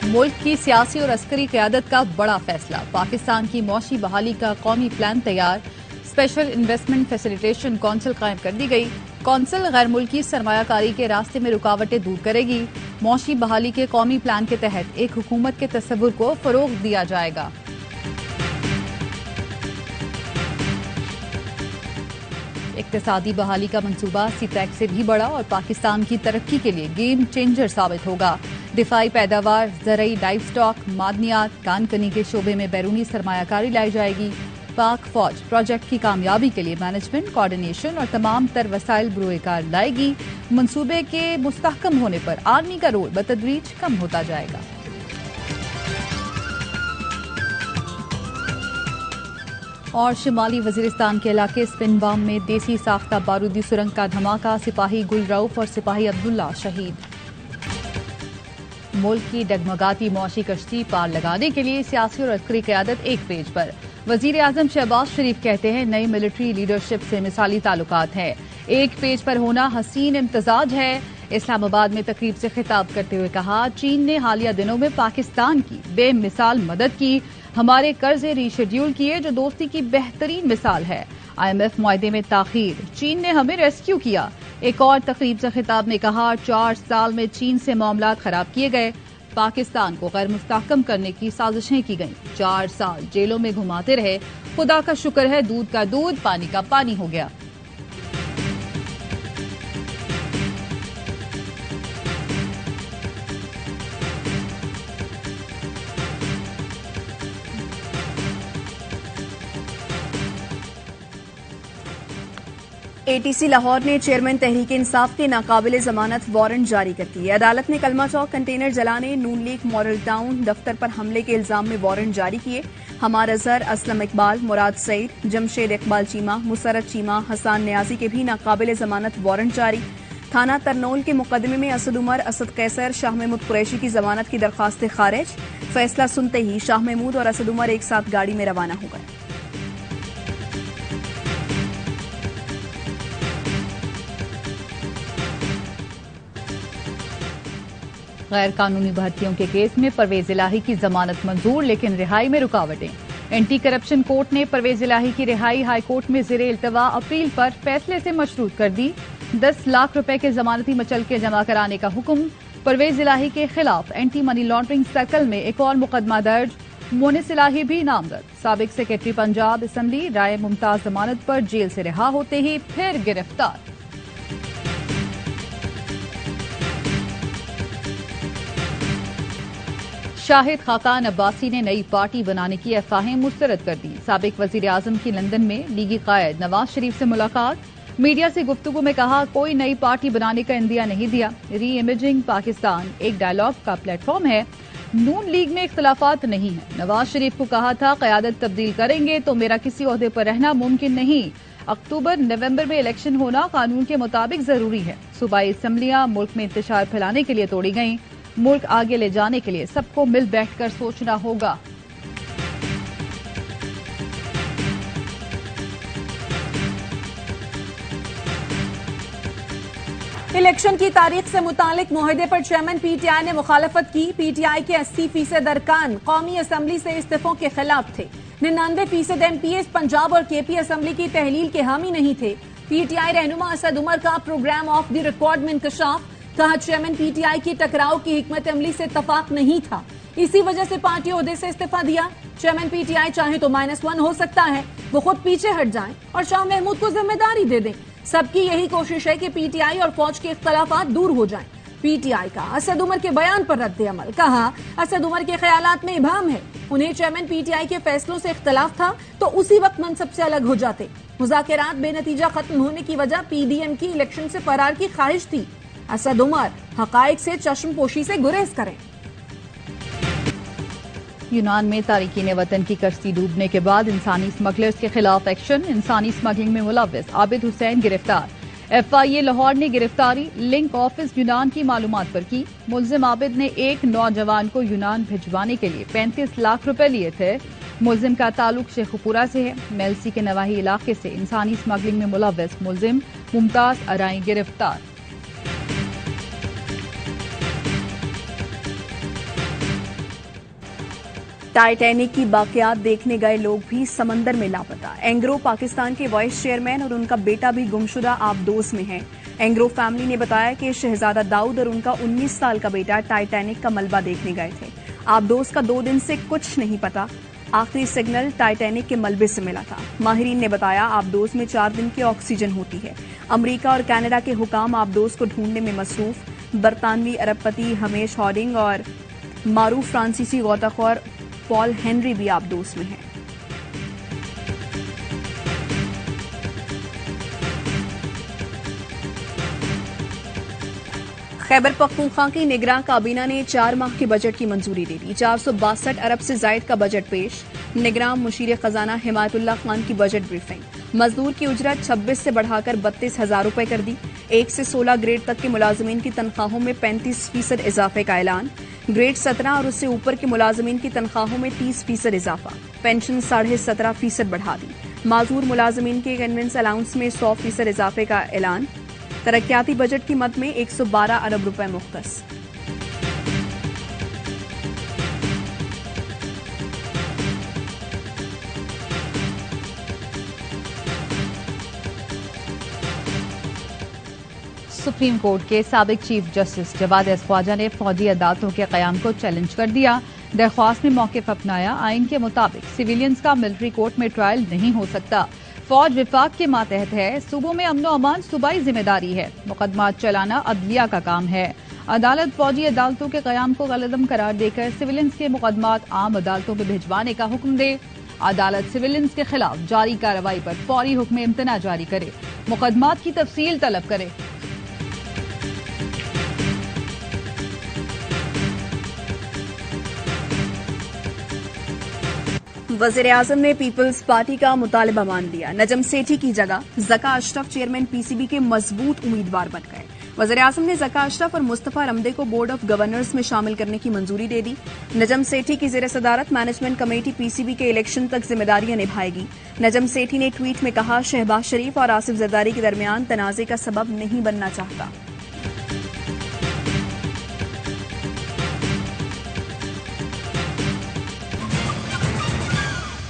मुल्क की सियासी और अस्करी क़यादत का बड़ा फैसला। पाकिस्तान की मौशी बहाली का कौमी प्लान तैयार। स्पेशल इन्वेस्टमेंट फैसिलिटेशन कौंसिल कायम कर दी गई। कौंसिल गैर मुल्की सरमायाकारी के रास्ते में रुकावटें दूर करेगी। मौशी बहाली के कौमी प्लान के तहत एक हुकूमत के तस्वुर को फरोग दिया जाएगा। इक्तिसादी बहाली का मंसूबा सीपैक से भी बड़ा और पाकिस्तान की तरक्की के लिए गेम चेंजर साबित होगा। दिफाई पैदावार, ज़रई, लाइफ स्टॉक, मादनियात, कानकनी के शोबे में बैरूनी सरमायाकारी लाई जाएगी। पाक फौज प्रोजेक्ट की कामयाबी के लिए मैनेजमेंट, कोऑर्डिनेशन और तमाम तर वसाइल बुरोकार लाएगी। मंसूबे के मुस्तहकम होने पर आर्मी का रोल बतदरीज कम होता जाएगा। और शिमाली वजीरिस्तान के इलाके स्पिनबाम में देसी साख्ता बारूदी सुरंग का धमाका। सिपाही गुल रऊफ और सिपाही अब्दुल्ला शहीद। मुल्क की डगमगाती मौशी कश्ती पार लगाने के लिए सियासी और अस्करी क़यादत एक पेज पर। वजीर आजम शहबाज शरीफ कहते हैं नई मिलिट्री लीडरशिप से मिसाली ताल्लुकात है। एक पेज पर होना हसीन इम्तजाज है। इस्लामाबाद में तकरीब से खिताब करते हुए कहा, चीन ने हालिया दिनों में पाकिस्तान की बेमिसाल मदद की। हमारे कर्जे रीशेड्यूल किए जो दोस्ती की बेहतरीन मिसाल है। IMF मुआहदे में ताखीर, चीन ने हमें रेस्क्यू किया। एक और तकरीब से खिताब में कहा, 4 साल में चीन से मामलात खराब किए गए। पाकिस्तान को गैर मुस्तहकम करने की साजिशें की गईं। 4 साल जेलों में घुमाते रहे। खुदा का शुक्र है दूध का दूध, पानी का पानी हो गया। ATC लाहौर ने चेयरमैन तहरीक इंसाफ के नाकाबिले जमानत वारंट जारी कर दिए। अदालत ने कलमा चौक कंटेनर जलाने, नून लीग मॉडल टाउन दफ्तर पर हमले के इल्जाम में वारंट जारी किए। हमार अजहर, असलम इकबाल, मुराद सईद, जमशेद इकबाल चीमा, मुसरत चीमा, हसान न्याजी के भी नाकाबिले जमानत वारंट जारी। थाना तरनोल के मुकदमे में असद उमर, असद कैसर, शाह महमूद कुरैशी की जमानत की दरखास्तें खारिज। फैसला सुनते ही शाह महमूद और असद उमर एक साथ गाड़ी में रवाना हो गए। गैर कानूनी भर्तियों के केस में परवेज इलाही की जमानत मंजूर, लेकिन रिहाई में रुकावटें। एंटी करप्शन कोर्ट ने परवेज इलाही की रिहाई हाई कोर्ट में ज़ेरे इल्तवा अपील पर फैसले से मशरूत कर दी। 10 लाख रुपए के जमानती मचलके जमा कराने का हुक्म। परवेज इलाही के खिलाफ एंटी मनी लॉन्ड्रिंग सर्कल में एक और मुकदमा दर्ज। मोनिस इलाही भी नामजद। साबिक सेक्रेटरी पंजाब असम्बली राय मुमताज जमानत पर जेल से रिहा होते ही फिर गिरफ्तार। शाहिद खाकान अब्बासी ने नई पार्टी बनाने की अफवाहें मुस्तरद कर दी। साबिक वजीर आजम की लंदन में लीगी कायद नवाज शरीफ से मुलाकात। मीडिया से गुफ्तगू में कहा, कोई नई पार्टी बनाने का इंदिया नहीं दिया। री इमेजिंग पाकिस्तान एक डायलॉग का प्लेटफॉर्म है। नून लीग में इख्तलाफात नहीं है। नवाज शरीफ को कहा था क़यादत तब्दील करेंगे तो मेरा किसी ओहदे पर रहना मुमकिन नहीं। अक्टूबर नवंबर में इलेक्शन होना कानून के मुताबिक जरूरी है। सूबाई असम्बलियां मुल्क में इंतशार फैलाने के लिए तोड़ी गईं। मुल्क आगे ले जाने के लिए सबको मिल बैठकर सोचना होगा। इलेक्शन की तारीख से मुतालिक मुआहदे पर चेयरमैन PTI ने मुखालफत की। PTI के 80% अरकान कौमी असम्बली से इस्तीफों के खिलाफ थे। 99% MPs पंजाब और KP असम्बली की तहलील के हामी नहीं थे। PTI रहनुमा असद उमर का प्रोग्राम ऑफ द रिकॉर्ड में इंकशाफ। कहा, चेयरमैन PTI की टकराव की हिकमत अमली से इत्तफाक नहीं था, इसी वजह से पार्टी ओहदे से इस्तीफा दिया। चेयरमैन PTI चाहे तो -1 हो सकता है, वो खुद पीछे हट जाएं और शाह महमूद को जिम्मेदारी दे दें। सबकी यही कोशिश है कि PTI और फौज के इख्तलाफात दूर हो जाएं। PTI का असद उमर के बयान पर रद्द अमल। कहा, असद उमर के ख्यालात में इबाम है। उन्हें चेयरमैन PTI के फैसलों से इख्तलाफ था तो उसी वक्त मनसब से अलग हो जाते। मुज़ाकरात बेनतीजा खत्म होने की वजह PDM की इलेक्शन से फरार की ख्वाहिश थी। असद उमर हकाइक से चश्मपोशी से गुरेज करें। यूनान में तारिकीन वतन की कश्ती डूबने के बाद इंसानी स्मगलर्स के खिलाफ एक्शन। इंसानी स्मगलिंग में मुलव्वस आबिद हुसैन गिरफ्तार। FIA लाहौर ने गिरफ्तारी लिंक ऑफिस यूनान की मालूमात पर की। मुल्जिम आबिद ने एक नौजवान को यूनान भिजवाने के लिए 35 लाख रुपए लिए थे। मुल्जिम का ताल्लुक शेखपुरा से है। मेलसी के नवाही इलाके से इंसानी स्मगलिंग में मुलव्वस मुल्जिम मुमताज अराई गिरफ्तार। टाइटैनिक की बाकियात देखने गए लोग भी समंदर में लापता। एंग्रो पाकिस्तान के वाइस चेयरमैन और उनका बेटा भी गुमशुदा आबदोज में हैं। एंग्रो फैमिली ने बताया कि शहजादा दाऊद और उनका 19 साल का बेटा टाइटैनिक का मलबा देखने गए थे। आबदोज का 2 दिन से कुछ नहीं पता। आखिरी सिग्नल टाइटैनिक के मलबे से मिला था। माहिरीन ने बताया आबदोज में 4 दिन की ऑक्सीजन होती है। अमरीका और कनाडा के हुकाम आबदोज को ढूंढने में मसरूफ। बरतानवी अरबपति हमेश हॉर्डिंग और मारूफ फ्रांसीसी गौताखोर पॉल हेनरी भी आबदोज में हैं। खैबर पख्तूनख्वा की निगरान काबीना ने 4 माह के बजट की मंजूरी दे दी। 462 अरब से जायद का बजट पेश। निगरान मुशीर खजाना हिमायतुल्लाह खान की बजट ब्रीफिंग। मजदूर की उजरत 26 से बढ़ाकर 32,000 रुपए कर दी। 1 से 16 ग्रेड तक के मुलाजमीन की तनख्वाहों में 35% इजाफे का ऐलान। ग्रेड 17 और उससे ऊपर के मुलाजमीन की तनख्वाहों में 30% इजाफा। पेंशन 17.5% बढ़ा दी। माजूर मुलाजमीन के कन्वेंस अलाउंस में 100% इजाफे का ऐलान। तरक्याती बजट की मद में 112 अरब रुपए मुख्तस। सुप्रीम कोर्ट के साबिक chief justice Jawad S Khawaja ने फौजी अदालतों के कयाम को चैलेंज कर दिया। दरख्वास्त में मौक़िफ़ अपनाया। आइन के मुताबिक सिविलियंस का मिलिट्री कोर्ट में ट्रायल नहीं हो सकता। फौज विफाक के मातहत है। सूबों में अमन अमान सूबाई जिम्मेदारी है। मुकदमा चलाना अदलिया का काम है। अदालत फौजी अदालतों के कयाम को गलतम करार देकर सिविलियंस के मुकदमात आम अदालतों में भिजवाने का हुक्म दे। अदालत सिविलियंस के खिलाफ जारी कार्रवाई पर फौरी हुक्म इम्तना जारी करे। मुकदमात की तफसील तलब करे। वज़ीर-ए-आज़म ने पीपल्स पार्टी का मुतालबा मान लिया। नजम सेठी की जगह ज़का अशरफ चेयरमैन पीसीबी के मजबूत उम्मीदवार बन गए। वज़ीर-ए-आज़म ने ज़का अशरफ और मुस्तफा रमदे को बोर्ड ऑफ गवर्नर्स में शामिल करने की मंजूरी दे दी। नजम सेठी की ज़ेर सदारत मैनेजमेंट कमेटी पीसीबी के इलेक्शन तक जिम्मेदारियां निभाएगी। नजम सेठी ने ट्वीट में कहा, शहबाज शरीफ और आसिफ जरदारी के दरमियान तनाज़े का सबब नहीं बनना चाहता।